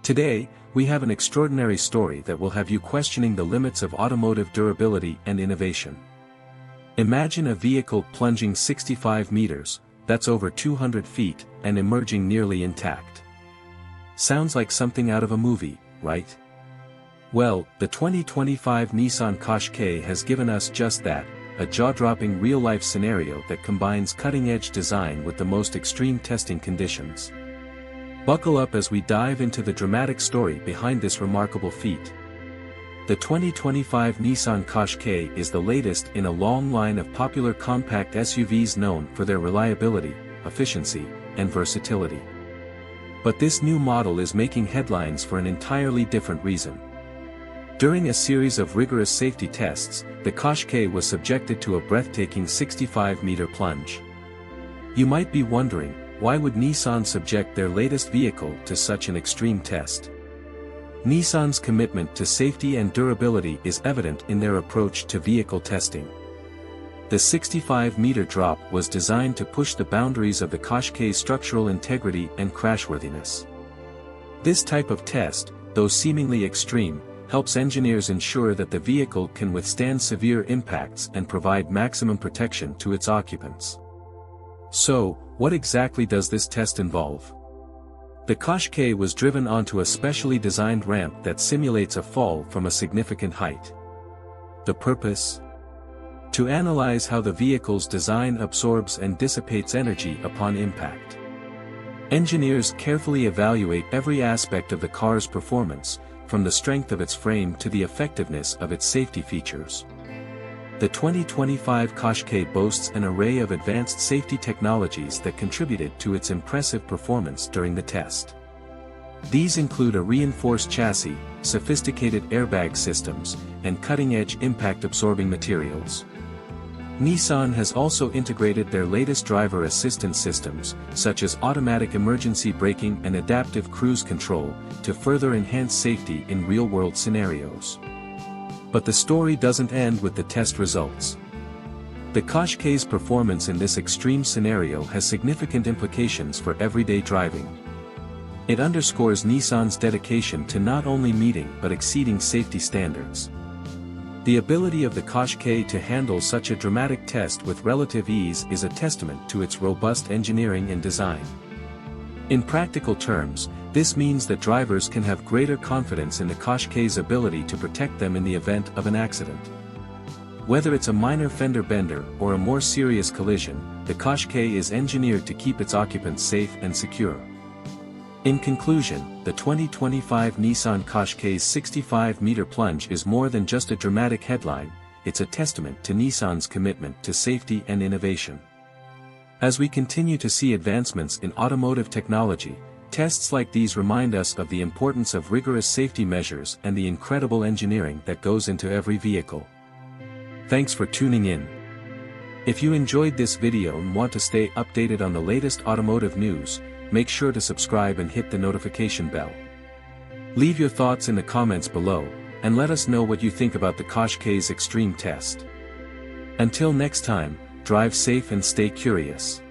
Today, we have an extraordinary story that will have you questioning the limits of automotive durability and innovation. Imagine a vehicle plunging 65 meters, that's over 200 feet, and emerging nearly intact. Sounds like something out of a movie, right? Well, the 2025 Nissan Qashqai has given us just that, a jaw-dropping real-life scenario that combines cutting-edge design with the most extreme testing conditions. Buckle up as we dive into the dramatic story behind this remarkable feat. The 2025 Nissan Qashqai is the latest in a long line of popular compact SUVs known for their reliability, efficiency, and versatility. But this new model is making headlines for an entirely different reason. During a series of rigorous safety tests, the Qashqai was subjected to a breathtaking 65-meter plunge. You might be wondering, why would Nissan subject their latest vehicle to such an extreme test? Nissan's commitment to safety and durability is evident in their approach to vehicle testing. The 65-meter drop was designed to push the boundaries of the Qashqai's structural integrity and crashworthiness. This type of test, though seemingly extreme, helps engineers ensure that the vehicle can withstand severe impacts and provide maximum protection to its occupants. So, what exactly does this test involve? The Qashqai was driven onto a specially designed ramp that simulates a fall from a significant height. The purpose? To analyze how the vehicle's design absorbs and dissipates energy upon impact. Engineers carefully evaluate every aspect of the car's performance, from the strength of its frame to the effectiveness of its safety features. The 2025 Qashqai boasts an array of advanced safety technologies that contributed to its impressive performance during the test. These include a reinforced chassis, sophisticated airbag systems, and cutting-edge impact-absorbing materials. Nissan has also integrated their latest driver assistance systems, such as automatic emergency braking and adaptive cruise control, to further enhance safety in real-world scenarios. But the story doesn't end with the test results. The Qashqai's performance in this extreme scenario has significant implications for everyday driving. It underscores Nissan's dedication to not only meeting but exceeding safety standards. The ability of the Qashqai to handle such a dramatic test with relative ease is a testament to its robust engineering and design. In practical terms, this means that drivers can have greater confidence in the Qashqai's ability to protect them in the event of an accident. Whether it's a minor fender bender or a more serious collision, the Qashqai is engineered to keep its occupants safe and secure. In conclusion, the 2025 Nissan Qashqai's 65-meter plunge is more than just a dramatic headline, it's a testament to Nissan's commitment to safety and innovation. As we continue to see advancements in automotive technology, tests like these remind us of the importance of rigorous safety measures and the incredible engineering that goes into every vehicle. Thanks for tuning in. If you enjoyed this video and want to stay updated on the latest automotive news, make sure to subscribe and hit the notification bell. Leave your thoughts in the comments below, and let us know what you think about the Qashqai's extreme test. Until next time, drive safe and stay curious.